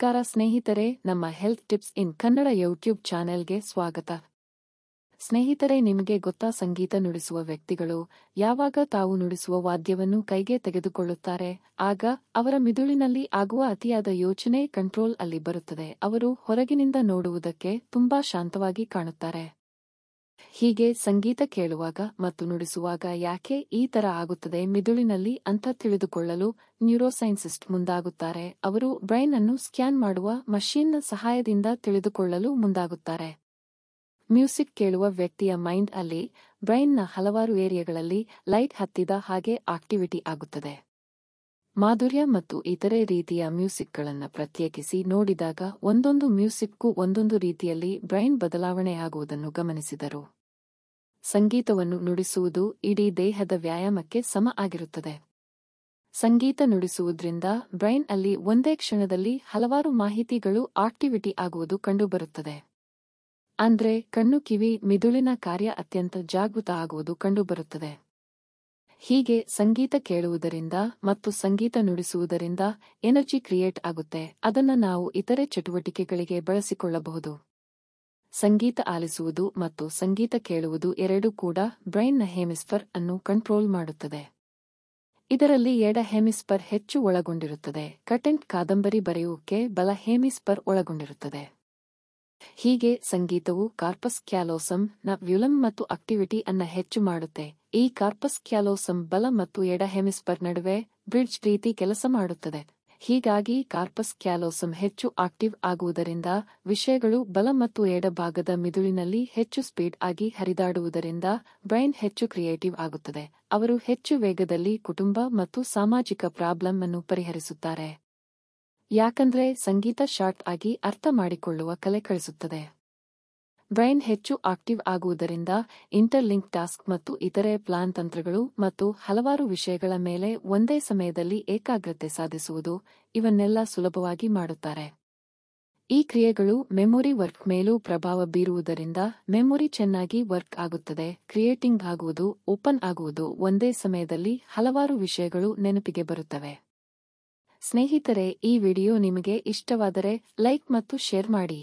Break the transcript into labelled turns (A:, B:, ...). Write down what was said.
A: ನಮಸ್ಕಾರ ಸ್ನೇಹಿತರೆ, ನಮ್ಮ ಹೆಲ್ತ್ ಟಿಪ್ಸ್ ಇನ್ ಕನ್ನಡ ಯೂಟ್ಯೂಬ್ ಚಾನೆಲ್ಗೆ ಸ್ವಾಗತ. ಸ್ನೇಹಿತರೆ, ನಿಮಗೆ ಗೊತ್ತಾ, ಸಂಗೀತ ನುಡಿಸುವ ವ್ಯಕ್ತಿಗಳು ಯಾವಾಗ ತಾವು ನುಡಿಸುವ ವಾದ್ಯವನ್ನು ಕೈಗೆ ತೆಗೆದುಕೊಳ್ಳುತ್ತಾರೆ, ಆಗ ಅವರ ಮಿದುಳಿನಲ್ಲಿ ಆಗುವ ಅತಿಯಾದ ಯೋಚನೆ ಕಂಟ್ರೋಲ್ ಅಲ್ಲಿ ಬರುತ್ತದೆ. ಅವರು ಹೊರಗಿನಿಂದ ನೋಡುವುದಕ್ಕೆ ತುಂಬಾ ಶಾಂತವಾಗಿ ಕಾಣುತ್ತಾರೆ. ಹೀಗೆ ಸಂಗೀತ ಕೇಳುವಾಗ ಮತ್ತು ನುಡಿಸುವಾಗ ಯಾಕೆ ಈ ತರ ಆಗುತ್ತದೆ ಮಿದುಳಿನಲ್ಲಿ ಅಂತ ತಿಳಿದುಕೊಳ್ಳಲು ನ್ಯೂರೋಸೈನ್ಸಿಸ್ಟ್ ಮುಂದಾಗುತ್ತಾರೆ. ಅವರು ಬ್ರೈನ್ ಅನ್ನು ಸ್ಕ್ಯಾನ್ ಮಾಡುವ ಮಷೀನ್ನ ಸಹಾಯದಿಂದ ತಿಳಿದುಕೊಳ್ಳಲು ಮುಂದಾಗುತ್ತಾರೆ. ಮ್ಯೂಸಿಕ್ ಕೇಳುವ ವ್ಯಕ್ತಿಯ ಮೈಂಡ್ ಅಲ್ಲಿ ಬ್ರೈನ್ನ ಹಲವಾರು ಏರಿಯಾಗಳಲ್ಲಿ ಲೈಟ್ ಹತ್ತಿದ ಹಾಗೆ ಆಕ್ಟಿವಿಟಿ ಆಗುತ್ತದೆ. ಮಾಧುರ್ಯ ಮತ್ತು ಇತರೆ ರೀತಿಯ ಮ್ಯೂಸಿಕ್ಗಳನ್ನು ಪ್ರತ್ಯೇಕಿಸಿ ನೋಡಿದಾಗ ಒಂದೊಂದು ಮ್ಯೂಸಿಕ್ಗೂ ಒಂದೊಂದು ರೀತಿಯಲ್ಲಿ ಬ್ರೈನ್ ಬದಲಾವಣೆಯಾಗುವುದನ್ನು ಗಮನಿಸಿದರು. ಸಂಗೀತವನ್ನು ನುಡಿಸುವುದು ಇಡೀ ದೇಹದ ವ್ಯಾಯಾಮಕ್ಕೆ ಸಮ ಆಗಿರುತ್ತದೆ. ಸಂಗೀತ ನುಡಿಸುವುದರಿಂದ ಬ್ರೈನ್ ಅಲ್ಲಿ ಒಂದೇ ಕ್ಷಣದಲ್ಲಿ ಹಲವಾರು ಮಾಹಿತಿಗಳು ಆಕ್ಟಿವಿಟಿ ಆಗುವುದು ಕಂಡುಬರುತ್ತದೆ. ಅಂದ್ರೆ ಕಣ್ಣು, ಕಿವಿ, ಮಿದುಳಿನ ಕಾರ್ಯ ಅತ್ಯಂತ ಜಾಗೃತ ಆಗುವುದು ಕಂಡುಬರುತ್ತದೆ. ಹೀಗೆ ಸಂಗೀತ ಕೇಳುವುದರಿಂದ ಮತ್ತು ಸಂಗೀತ ನುಡಿಸುವುದರಿಂದ ಎನರ್ಜಿ ಕ್ರಿಯೇಟ್ ಆಗುತ್ತೆ. ಅದನ್ನ ನಾವು ಇತರೆ ಚಟುವಟಿಕೆಗಳಿಗೆ ಬಳಸಿಕೊಳ್ಳಬಹುದು. ಸಂಗೀತ ಆಲಿಸುವುದು ಮತ್ತು ಸಂಗೀತ ಕೇಳುವುದು ಎರಡೂ ಕೂಡ ಬ್ರೈನ್ನ ಹೆಮಿಸ್ಫರ್ ಅನ್ನು ಕಂಟ್ರೋಲ್ ಮಾಡುತ್ತದೆ. ಇದರಲ್ಲಿ ಎಡ ಹೆಮಿಸ್ಫರ್ ಹೆಚ್ಚು ಒಳಗೊಂಡಿರುತ್ತದೆ. ಕಂಟೆಂಟ್ ಕಾದಂಬರಿ ಬರೆಯುವುದಕ್ಕೆ ಬಲ ಹೆಮಿಸ್ಫರ್ ಒಳಗೊಂಡಿರುತ್ತದೆ. ಹೀಗೆ ಸಂಗೀತವು ಕಾರ್ಪಸ್ ಕ್ಯಾಲೋಸಮ್ ನ ವ್ಯುಲಮ್ ಮತ್ತು ಆಕ್ಟಿವಿಟಿ ಅನ್ನ ಹೆಚ್ಚು ಮಾಡುತ್ತೆ. ಈ ಕಾರ್ಪಸ್ ಕ್ಯಾಲೋಸಮ್ ಬಲ ಮತ್ತು ಎಡ ಹೆಮಿಸ್ಫರ್ ನಡುವೆ ಬ್ರಿಡ್ಜ್ ರೀತಿ ಕೆಲಸ ಮಾಡುತ್ತದೆ. ಹೀಗಾಗಿ ಕಾರ್ಪಸ್ ಕ್ಯಾಲೋಸಮ್ ಹೆಚ್ಚು ಆಕ್ಟಿವ್ ಆಗುವುದರಿಂದ ವಿಷಯಗಳು ಬಲ ಮತ್ತು ಎಡ ಭಾಗದ ಮಿದುಳಿನಲ್ಲಿ ಹೆಚ್ಚು ಸ್ಪೀಡ್ ಆಗಿ ಹರಿದಾಡುವುದರಿಂದ ಬ್ರೈನ್ ಹೆಚ್ಚು ಕ್ರಿಯೇಟಿವ್ ಆಗುತ್ತದೆ. ಅವರು ಹೆಚ್ಚು ವೇಗದಲ್ಲಿ ಕುಟುಂಬ ಮತ್ತು ಸಾಮಾಜಿಕ ಪ್ರಾಬ್ಲಮ್ ಅನ್ನು ಪರಿಹರಿಸುತ್ತಾರೆ. ಯಾಕಂದ್ರೆ ಸಂಗೀತ ಶಾರ್ಟ್ ಆಗಿ ಅರ್ಥ ಮಾಡಿಕೊಳ್ಳುವ ಕಲೆ ಕಳಿಸುತ್ತದೆ. ಬ್ರೈನ್ ಹೆಚ್ಚು ಆಕ್ಟಿವ್ ಆಗುವುದರಿಂದ ಇಂಟರ್ಲಿಂಕ್ ಟಾಸ್ಕ್ ಮತ್ತು ಇತರೆ ಪ್ಲಾನ್ ತಂತ್ರಗಳು ಮತ್ತು ಹಲವಾರು ವಿಷಯಗಳ ಮೇಲೆ ಒಂದೇ ಸಮಯದಲ್ಲಿ ಏಕಾಗ್ರತೆ ಸಾಧಿಸುವುದು ಇವನ್ನೆಲ್ಲ ಸುಲಭವಾಗಿ ಮಾಡುತ್ತಾರೆ. ಈ ಕ್ರಿಯೆಗಳು ಮೆಮೊರಿ ವರ್ಕ್ ಮೇಲೂ ಪ್ರಭಾವ ಬೀರುವುದರಿಂದ ಮೆಮೊರಿ ಚೆನ್ನಾಗಿ ವರ್ಕ್ ಆಗುತ್ತದೆ. ಕ್ರಿಯೇಟಿಂಗ್ ಆಗುವುದು, ಓಪನ್ ಆಗುವುದು, ಒಂದೇ ಸಮಯದಲ್ಲಿ ಹಲವಾರು ವಿಷಯಗಳು ನೆನಪಿಗೆ ಬರುತ್ತವೆ. ಸ್ನೇಹಿತರೆ, ಈ ವಿಡಿಯೋ ನಿಮಗೆ ಇಷ್ಟವಾದರೆ ಲೈಕ್ ಮತ್ತು ಶೇರ್ ಮಾಡಿ.